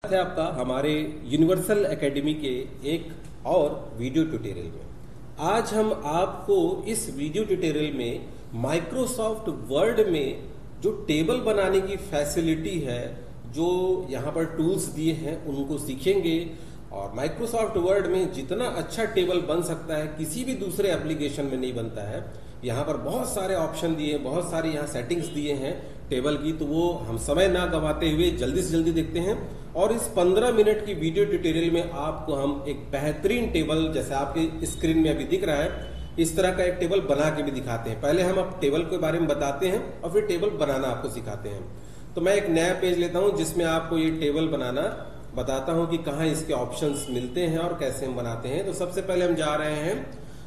है आपका हमारे यूनिवर्सल एकेडमी के एक और वीडियो ट्यूटोरियल में। आज हम आपको इस वीडियो ट्यूटोरियल में माइक्रोसॉफ्ट वर्ड में जो टेबल बनाने की फैसिलिटी है, जो यहाँ पर टूल्स दिए हैं उनको सीखेंगे। और माइक्रोसॉफ्ट वर्ड में जितना अच्छा टेबल बन सकता है किसी भी दूसरे एप्लीकेशन में नहीं बनता है। यहाँ पर बहुत सारे ऑप्शन दिए हैं, बहुत सारी यहाँ सेटिंग्स दिए हैं टेबल की, तो वो हम समय ना गंवाते हुए जल्दी से जल्दी देखते हैं। और इस 15 मिनट की वीडियो ट्यूटोरियल में आपको हम एक बेहतरीन टेबल, जैसे आपके स्क्रीन में अभी दिख रहा है, इस तरह का एक टेबल बना के भी दिखाते हैं। पहले हम अब टेबल के बारे में बताते हैं और फिर टेबल बनाना आपको सिखाते हैं। तो मैं एक नया पेज लेता हूं जिसमें आपको ये टेबल बनाना बताता हूं कि कहाँ इसके ऑप्शंस मिलते हैं और कैसे हम बनाते हैं। तो सबसे पहले हम जा रहे हैं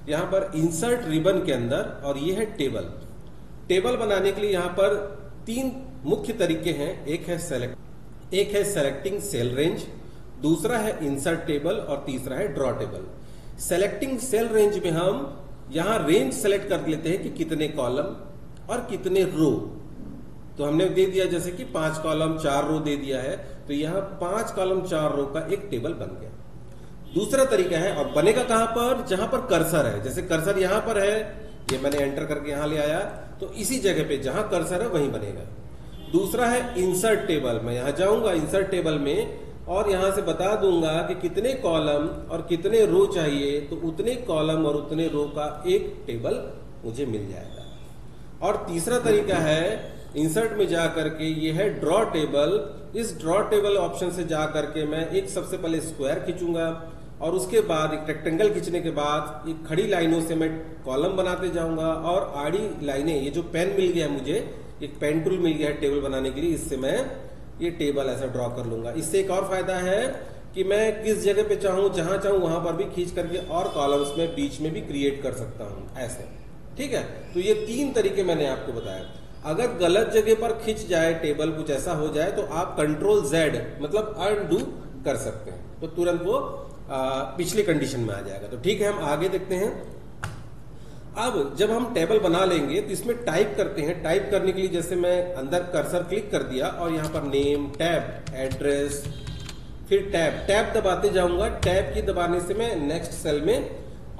यहाँ पर इंसर्ट रिबन के अंदर, और ये है टेबल। टेबल बनाने के लिए यहाँ पर 3 मुख्य तरीके हैं। एक है सेलेक्टिंग सेल रेंज, दूसरा है इंसर्ट टेबल और तीसरा है draw table. Selecting cell range में हम यहां रेंज सेलेक्ट कर लेते हैं कि कितने कॉलम और कितने रो। तो हमने दे दिया जैसे कि 5 कॉलम 4 रो दे दिया है, तो यहां 5 कॉलम 4 रो का एक टेबल बन गया। दूसरा तरीका है, और बनेगा कहां पर, जहां पर कर्सर है। जैसे कर्सर यहां पर है, ये मैंने एंटर करके यहां ले आया, तो इसी जगह पे जहां कर्सर है वहीं बनेगा। दूसरा है इंसर्ट टेबल। मैं यहां जाऊंगा इंसर्ट टेबल में और यहां से बता दूंगा कि कितने कॉलम और कितने रो चाहिए, तो उतने कॉलम और उतने रो का एक टेबल मुझे मिल जाएगा। और तीसरा तरीका है इंसर्ट में जाकर के, ये है ड्रॉ टेबल। इस ड्रॉ टेबल ऑप्शन से जाकर के मैं एक सबसे पहले स्क्वायर खींचूंगा और उसके बाद एक रेक्टेंगल खींचने के बाद एक खड़ी लाइनों से मैं कॉलम बनाते जाऊंगा, और आड़ी लाइनें, ये जो पेन मिल गया मुझे, एक पेन टूल मिल गया है टेबल बनाने के लिए, इससे मैं ये टेबल ऐसा ड्रॉ कर लूंगा। इससे एक और फायदा है कि मैं किस जगह पे चाहूं, जहां चाहूं वहां पर भी खींच करके और कॉलम्स में बीच में भी क्रिएट कर सकता हूं ऐसे। ठीक है, तो ये 3 तरीके मैंने आपको बताया। अगर गलत जगह पर खिंच जाए टेबल, कुछ ऐसा हो जाए, तो आप Ctrl Z मतलब अनडू कर सकते हैं, तो तुरंत वो पिछली कंडीशन में आ जाएगा। तो ठीक है, हम आगे देखते हैं। अब जब हम टेबल बना लेंगे तो इसमें टाइप करते हैं। टाइप करने के लिए जैसे मैं अंदर कर्सर क्लिक कर दिया और यहाँ पर नेम, टैब, एड्रेस, फिर टैब दबाते जाऊंगा। टैब की दबाने से मैं नेक्स्ट सेल में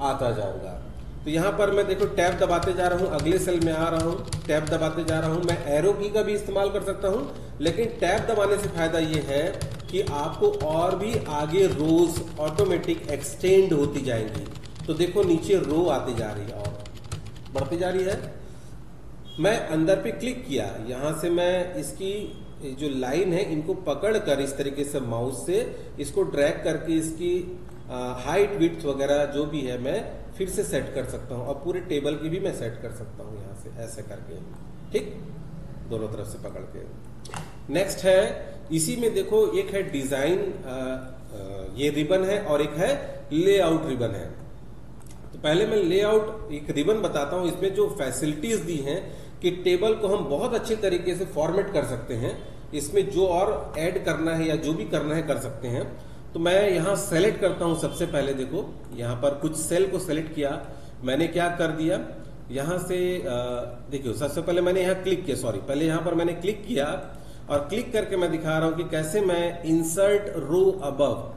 आता जाऊंगा। तो यहाँ पर मैं देखो टैब दबाते जा रहा हूँ, अगले सेल में आ रहा हूँ, टैब दबाते जा रहा हूँ। मैं एरो की का भी इस्तेमाल कर सकता हूँ, लेकिन टैब दबाने से फायदा ये है कि आपको और भी आगे रोज ऑटोमेटिक एक्सटेंड होती जाएंगी। तो देखो नीचे रो आती जा रही है और बढ़ती जा रही है। मैं अंदर पे क्लिक किया, यहां से मैं इसकी जो लाइन है इनको पकड़ कर इस तरीके से माउस से इसको ड्रैग करके इसकी हाइट विड्थ वगैरह जो भी है मैं फिर से सेट कर सकता हूं, और पूरे टेबल की भी मैं सेट कर सकता हूं यहां से ऐसे करके। ठीक, दोनों तरफ से पकड़ के। नेक्स्ट है, इसी में देखो एक है डिजाइन, ये रिबन है, और एक है लेआउट रिबन है। तो पहले मैं लेआउट एक रिबन बताता हूं। इसमें जो फैसिलिटीज दी हैं कि टेबल को हम बहुत अच्छे तरीके से फॉर्मेट कर सकते हैं, इसमें जो और ऐड करना है या जो भी करना है कर सकते हैं। तो मैं यहां सेलेक्ट करता हूं। सबसे पहले देखो यहां पर कुछ सेल को सेलेक्ट किया, मैंने क्या कर दिया यहां से, देखियो सबसे पहले मैंने यहां क्लिक किया, सॉरी पहले यहां पर मैंने क्लिक किया, और क्लिक करके मैं दिखा रहा हूं कि कैसे मैं इंसर्ट रो अबव,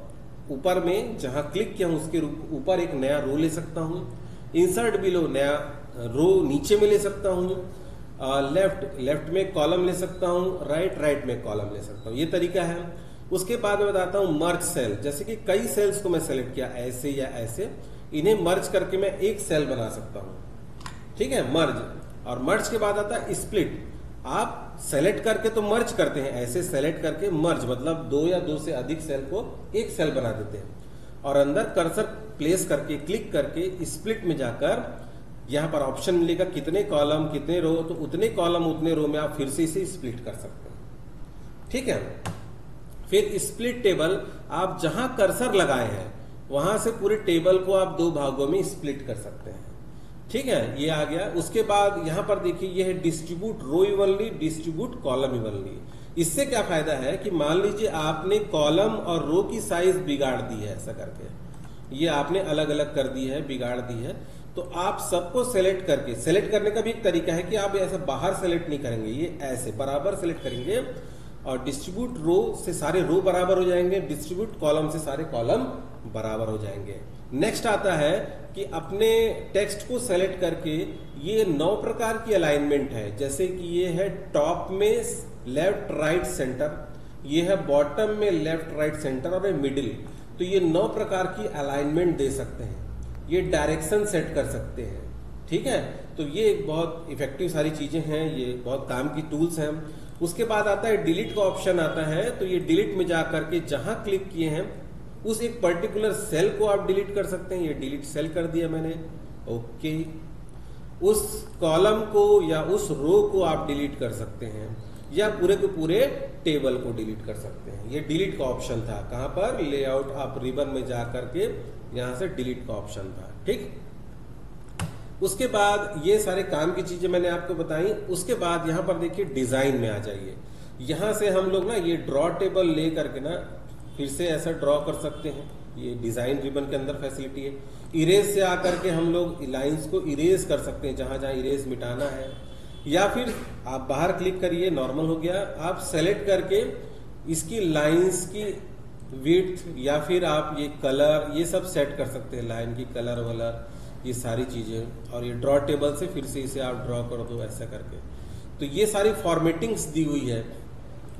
ऊपर में जहां क्लिक किया हूं उसके ऊपर एक नया रो ले सकता हूं। इंसर्ट बिलो, नया रो नीचे में ले सकता हूं। लेफ्ट में कॉलम ले सकता हूं, राइट में कॉलम ले सकता हूं। ये तरीका है। उसके बाद मैं बताता हूं मर्ज सेल। जैसे कि कई सेल्स को मैं सेलेक्ट किया ऐसे या ऐसे, इन्हें मर्ज करके मैं एक सेल बना सकता हूं। ठीक है, मर्ज। और मर्ज के बाद आता है स्प्लिट। आप सेलेक्ट करके तो मर्ज करते हैं, ऐसे सेलेक्ट करके मर्ज मतलब 2 या 2 से अधिक सेल को एक सेल बना देते हैं, और अंदर कर्सर प्लेस करके क्लिक करके स्प्लिट में जाकर यहां पर ऑप्शन मिलेगा कितने कॉलम कितने रो, तो उतने कॉलम उतने रो में आप फिर से इसे स्प्लिट कर सकते हैं। ठीक है, फिर स्प्लिट टेबल, आप जहां कर्सर लगाए हैं वहां से पूरे टेबल को आप 2 भागों में स्प्लिट कर सकते हैं। ठीक है, ये आ गया। उसके बाद यहां पर देखिए ये है डिस्ट्रीब्यूट रो इवनली, डिस्ट्रीब्यूट कॉलम इवनली। इससे क्या फायदा है कि मान लीजिए आपने कॉलम और रो की साइज बिगाड़ दी है, ऐसा करके ये आपने अलग अलग कर दी है, बिगाड़ दी है, तो आप सबको सेलेक्ट करके, सेलेक्ट करने का भी एक तरीका है कि आप ऐसा बाहर सेलेक्ट नहीं करेंगे, ये ऐसे बराबर सेलेक्ट करेंगे और डिस्ट्रीब्यूट रो से सारे रो बराबर हो जाएंगे, डिस्ट्रीब्यूट कॉलम से सारे कॉलम बराबर हो जाएंगे। नेक्स्ट आता है कि अपने टेक्स्ट को सेलेक्ट करके ये 9 प्रकार की अलाइनमेंट है, जैसे कि ये है टॉप में लेफ्ट राइट सेंटर, ये है बॉटम में लेफ्ट राइट सेंटर और मिडिल। तो ये 9 प्रकार की अलाइनमेंट दे सकते हैं, ये डायरेक्शन सेट कर सकते हैं। ठीक है, तो ये एक बहुत इफेक्टिव सारी चीजें हैं, ये बहुत काम की टूल्स हैं। उसके बाद आता है डिलीट का ऑप्शन आता है, तो ये डिलीट में जाकर के जहां क्लिक किए हैं उस एक पर्टिकुलर सेल को आप डिलीट कर सकते हैं। ये डिलीट सेल कर दिया मैंने, ओके। उस कॉलम को या उस रो को आप डिलीट कर सकते हैं, या पूरे के पूरे टेबल को डिलीट कर सकते हैं। ये डिलीट का ऑप्शन था, कहां पर, लेआउट आप रिबन में जाकर के यहां से डिलीट का ऑप्शन था। ठीक, उसके बाद ये सारे काम की चीजें मैंने आपको बताई। उसके बाद यहां पर देखिए डिजाइन में आ जाइए। यहां से हम लोग ना ये ड्रॉ टेबल ले करके ना फिर से ऐसा ड्रॉ कर सकते हैं, ये डिजाइन रिबन के अंदर फैसिलिटी है। इरेज से आकर के हम लोग लाइंस को इरेज कर सकते हैं, जहां जहां इरेज मिटाना है, या फिर आप बाहर क्लिक करिए, नॉर्मल हो गया। आप सेलेक्ट करके इसकी लाइंस की विड्थ या फिर आप ये कलर ये सब सेट कर सकते हैं, लाइन की कलर वलर ये सारी चीजें। और ये ड्रॉ टेबल से फिर से इसे आप ड्रॉ कर दो ऐसा करके। तो ये सारी फॉर्मेटिंग्स दी हुई है।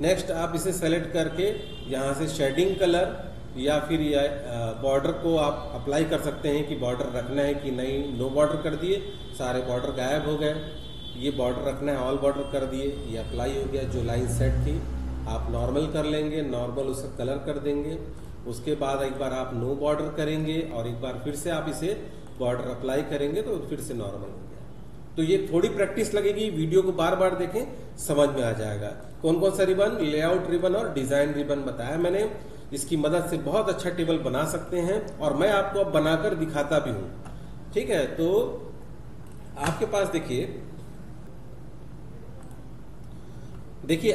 नेक्स्ट आप इसे सेलेक्ट करके यहाँ से शेडिंग कलर या फिर बॉर्डर को आप अप्लाई कर सकते हैं कि बॉर्डर रखना है कि नहीं। नो बॉर्डर कर दिए, सारे बॉर्डर गायब हो गए। ये बॉर्डर रखना है, ऑल बॉर्डर कर दिए, ये अप्लाई हो गया। जो लाइन सेट थी आप नॉर्मल कर लेंगे, नॉर्मल उसका कलर कर देंगे। उसके बाद एक बार आप नो बॉर्डर करेंगे और एक बार फिर से आप इसे बॉर्डर अप्लाई करेंगे तो फिर से नॉर्मल हो गया। तो ये थोड़ी प्रैक्टिस लगेगी, वीडियो को बार बार देखें, समझ में आ जाएगा। कौन कौन सा रिबन, लेआउट रिबन और डिजाइन रिबन बताया मैंने। इसकी मदद से बहुत अच्छा टेबल बना सकते हैं और मैं आपको अब बनाकर दिखाता भी हूं। ठीक है, तो आपके पास देखिए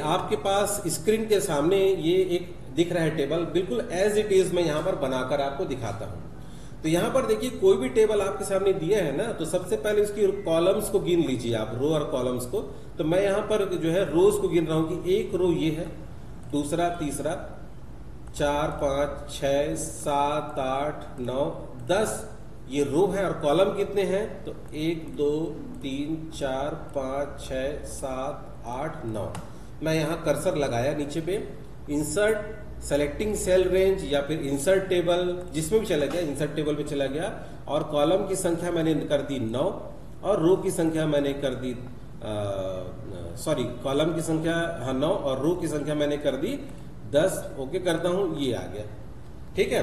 आपके पास स्क्रीन के सामने ये एक दिख रहा है टेबल, बिल्कुल एज इट इज मैं यहां पर बनाकर आपको दिखाता हूं। तो यहां पर देखिए कोई भी टेबल आपके सामने दिया है ना, तो सबसे पहले उसकी कॉलम्स को गिन लीजिए आप, रो और कॉलम्स को। तो मैं यहां पर जो है रोज को गिन रहा हूं कि एक रो ये है, दूसरा, तीसरा, 4, 5, 6, 7, 8, 9, 10 ये रो है। और कॉलम कितने हैं, तो 1, 2, 3, 4, 5, 6, 7, 8, 9। मैं यहां कर्सर लगाया नीचे पे, इंसर्ट सेलेक्टिंग सेल रेंज या फिर इंसर्ट टेबल, जिसमें भी चला गया, इंसर्ट टेबल पे चला गया। और कॉलम की संख्या मैंने कर दी 9 और रो की संख्या मैंने कर दी कॉलम की संख्या 9 और रो की संख्या मैंने कर दी 10। ओके करता हूं, ये आ गया। ठीक है,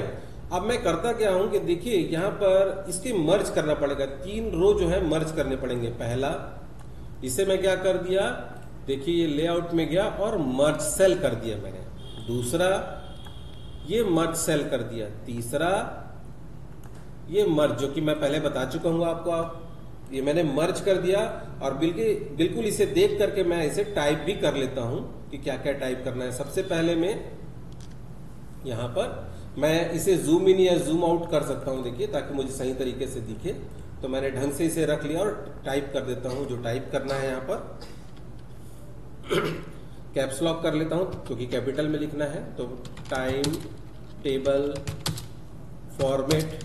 अब मैं करता क्या हूं कि देखिए यहां पर इसके मर्ज करना पड़ेगा, 3 रो जो है मर्ज करने पड़ेंगे। पहला, इसे मैं क्या कर दिया, देखिए ये लेआउट में गया और मर्ज सेल कर दिया मैंने। दूसरा, ये मर्ज सेल कर दिया। तीसरा, ये मर्ज, जो कि मैं पहले बता चुका हूं आपको, ये मैंने मर्ज कर दिया। और बिल्कुल इसे देख करके मैं इसे टाइप भी कर लेता हूं कि क्या क्या टाइप करना है। सबसे पहले मैं यहां पर मैं इसे जूम इन या जूम आउट कर सकता हूं, देखिए, ताकि मुझे सही तरीके से दिखे। तो मैंने ढंग से इसे रख लिया और टाइप कर देता हूं जो टाइप करना है। यहां पर कैप्स लॉक कर लेता हूं क्योंकि कैपिटल में लिखना है। तो टाइम टेबल फॉर्मेट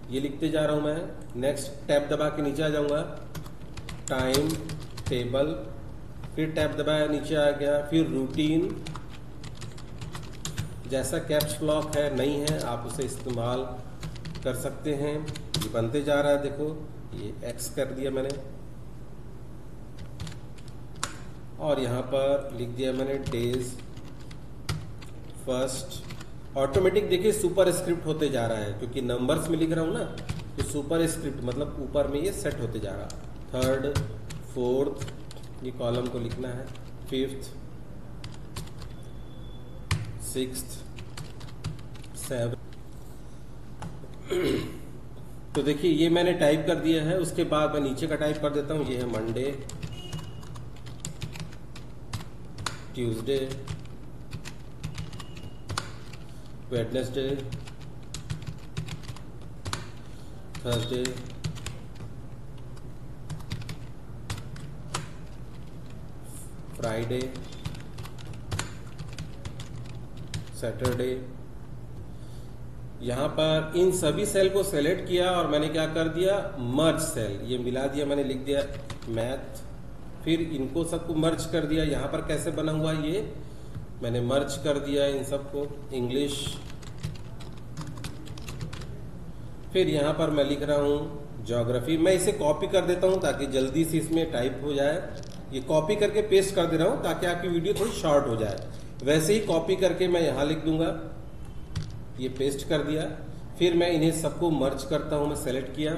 ये लिखते जा रहा हूं मैं। नेक्स्ट टैब दबा के नीचे आ जाऊंगा, टाइम टेबल, फिर टैब दबाया, नीचे आ गया, फिर रूटीन। जैसा कैप्स लॉक है नहीं है, आप उसे इस्तेमाल कर सकते हैं। ये बनते जा रहा है, देखो ये एक्स कर दिया मैंने और यहां पर लिख दिया मैंने डेज फर्स्ट। ऑटोमेटिक देखिए सुपर स्क्रिप्ट होते जा रहा है क्योंकि नंबर्स में लिख रहा हूं ना, तो सुपर स्क्रिप्ट मतलब ऊपर में ये सेट होते जा रहा। थर्ड, फोर्थ, ये कॉलम को लिखना है, फिफ्थ, सिक्स्थ, सेवन। तो देखिए ये मैंने टाइप कर दिया है। उसके बाद मैं नीचे का टाइप कर देता हूं, ये है Monday, Tuesday, Wednesday, Thursday, Friday, Saturday. यहाँ पर इन सभी सेल को सेलेक्ट किया और मैंने क्या कर दिया, मर्ज सेल, ये मिला दिया, मैंने लिख दिया मैथ। फिर इनको सबको मर्ज कर दिया। यहाँ पर कैसे बना हुआ ये मैंने मर्ज कर दिया इन सबको, इंग्लिश। फिर यहाँ पर मैं लिख रहा हूँ ज्योग्राफी। मैं इसे कॉपी कर देता हूँ ताकि जल्दी से इसमें टाइप हो जाए। ये कॉपी करके पेस्ट कर दे रहा हूँ ताकि आपकी वीडियो थोड़ी शॉर्ट हो जाए। वैसे ही कॉपी करके मैं यहाँ लिख दूंगा, ये पेस्ट कर दिया। फिर मैं इन्हें सबको मर्ज करता हूँ, मैं सेलेक्ट किया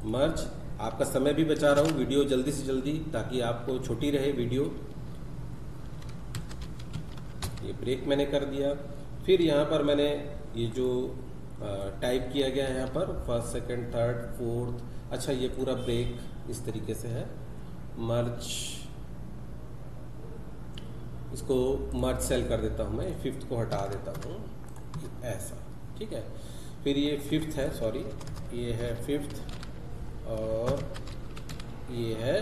मर्ज। आपका समय भी बचा रहा हूँ, वीडियो जल्दी से जल्दी, ताकि आपको छोटी रहे वीडियो। ये ब्रेक मैंने कर दिया। फिर यहाँ पर मैंने ये जो टाइप किया गया है यहाँ पर फर्स्ट, सेकंड, थर्ड, फोर्थ, अच्छा ये पूरा ब्रेक इस तरीके से है। मर्ज, इसको मर्ज सेल कर देता हूँ मैं, फिफ्थ को हटा देता हूँ ऐसा, ठीक है। फिर ये फिफ्थ है, सॉरी ये है फिफ्थ और ये है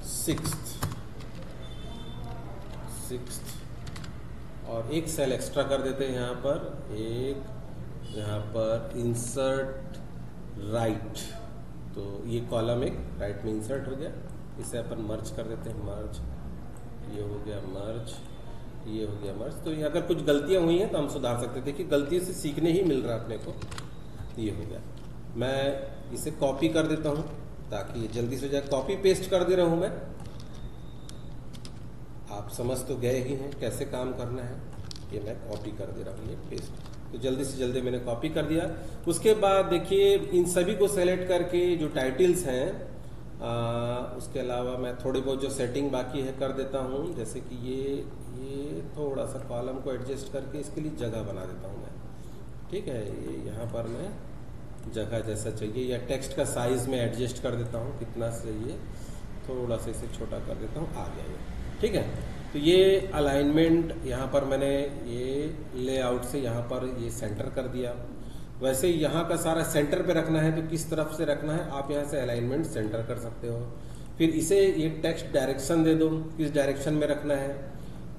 सिक्स्थ, और एक सेल एक्स्ट्रा कर देते हैं यहाँ पर, एक यहाँ पर इंसर्ट राइट, तो ये कॉलम एक राइट में इंसर्ट हो गया। इसे अपन मर्ज कर देते हैं, मर्ज, ये हो गया मर्ज, ये हो गया मर्ज। तो अगर कुछ गलतियां हुई हैं तो हम सुधार सकते हैं। देखिए गलतियों से सीखने ही मिल रहा है अपने को। ये हो गया। मैं इसे कॉपी कर देता हूं ताकि ये जल्दी से जाए। कॉपी पेस्ट कर दे रहा हूं मैं, आप समझ तो गए ही हैं कैसे काम करना है। ये मैं कॉपी कर दे रहा हूँ, ये पेस्ट, तो जल्दी से जल्दी मैंने कॉपी कर दिया। उसके बाद देखिए इन सभी को सेलेक्ट करके जो टाइटल्स हैं, उसके अलावा मैं थोड़ी बहुत जो सेटिंग बाकी है कर देता हूँ। जैसे कि ये थोड़ा सा कॉलम को एडजस्ट करके इसके लिए जगह बना देता हूँ मैं, ठीक है। ये यहाँ पर मैं जगह जैसा चाहिए, या टेक्स्ट का साइज में एडजस्ट कर देता हूँ, कितना चाहिए, थोड़ा सा इसे छोटा कर देता हूँ, आ गया ये, ठीक है। तो ये अलाइनमेंट यहाँ पर मैंने ये लेआउट से यहाँ पर ये सेंटर कर दिया। वैसे यहाँ का सारा सेंटर पे रखना है तो किस तरफ से रखना है, आप यहाँ से अलाइनमेंट सेंटर कर सकते हो। फिर इसे ये टेक्स्ट डायरेक्शन दे दो, किस डायरेक्शन में रखना है,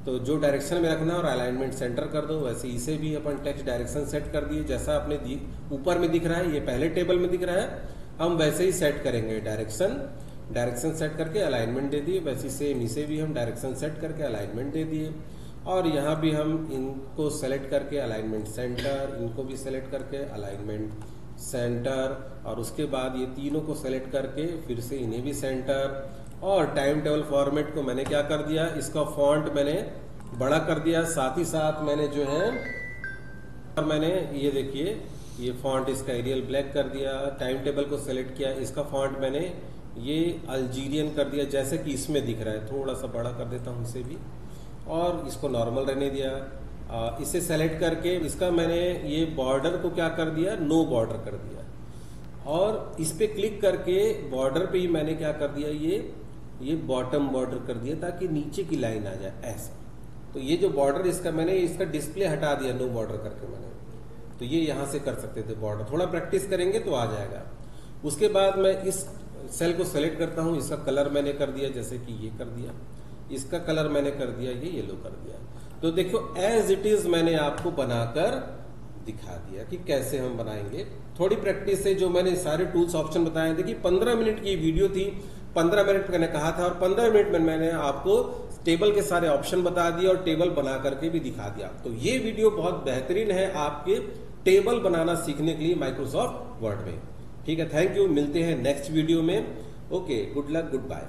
तो जो डायरेक्शन में रखना है और अलाइनमेंट सेंटर कर दो। वैसे इसे भी अपन टेक्स्ट डायरेक्शन सेट कर दिए, जैसा आपने ऊपर में दिख रहा है, ये पहले टेबल में दिख रहा है, हम वैसे ही सेट करेंगे। डायरेक्शन सेट करके अलाइनमेंट दे दिए। वैसे सेम इसे भी हम डायरेक्शन सेट करके अलाइनमेंट दे दिए। और यहाँ भी हम इनको सेलेक्ट करके अलाइनमेंट सेंटर, इनको भी सेलेक्ट करके अलाइनमेंट सेंटर, और उसके बाद ये तीनों को सेलेक्ट करके फिर से इन्हें भी सेंटर। और टाइम टेबल फॉर्मेट को मैंने क्या कर दिया, इसका फॉन्ट मैंने बड़ा कर दिया। साथ ही साथ मैंने जो है मैंने ये देखिए ये फॉन्ट इसका एरियल ब्लैक कर दिया। टाइम टेबल को सेलेक्ट किया, इसका फॉन्ट मैंने ये अल्जीरियन कर दिया, जैसे कि इसमें दिख रहा है। थोड़ा सा बड़ा कर देता हूँ इसे भी, और इसको नॉर्मल रहने दिया। इसे सेलेक्ट करके इसका मैंने ये बॉर्डर को क्या कर दिया, नो बॉर्डर कर दिया। और इस पे क्लिक करके बॉर्डर पे ही मैंने क्या कर दिया, ये बॉटम बॉर्डर कर दिया ताकि नीचे की लाइन आ जाए ऐसा। तो ये जो बॉर्डर इसका मैंने इसका डिस्प्ले हटा दिया नो बॉर्डर करके मैंने। तो ये यहाँ से कर सकते थे बॉर्डर, थोड़ा प्रैक्टिस करेंगे तो आ जाएगा। उसके बाद मैं इस सेल को सेलेक्ट करता हूँ, इसका कलर मैंने कर दिया जैसे कि ये कर दिया, इसका कलर मैंने कर दिया ये येलो कर दिया। तो देखो एज इट इज मैंने आपको बनाकर दिखा दिया कि कैसे हम बनाएंगे। थोड़ी प्रैक्टिस से जो मैंने सारे टूल्स ऑप्शन बताए, देखिए 15 मिनट की वीडियो थी, 15 मिनट मैंने कहा था, और 15 मिनट में मैंने आपको टेबल के सारे ऑप्शन बता दिए और टेबल बना करके भी दिखा दिया। तो ये वीडियो बहुत बेहतरीन है आपके टेबल बनाना सीखने के लिए माइक्रोसॉफ्ट वर्ड में। ठीक है, थैंक यू, मिलते हैं नेक्स्ट वीडियो में। Okay, good luck, good bye.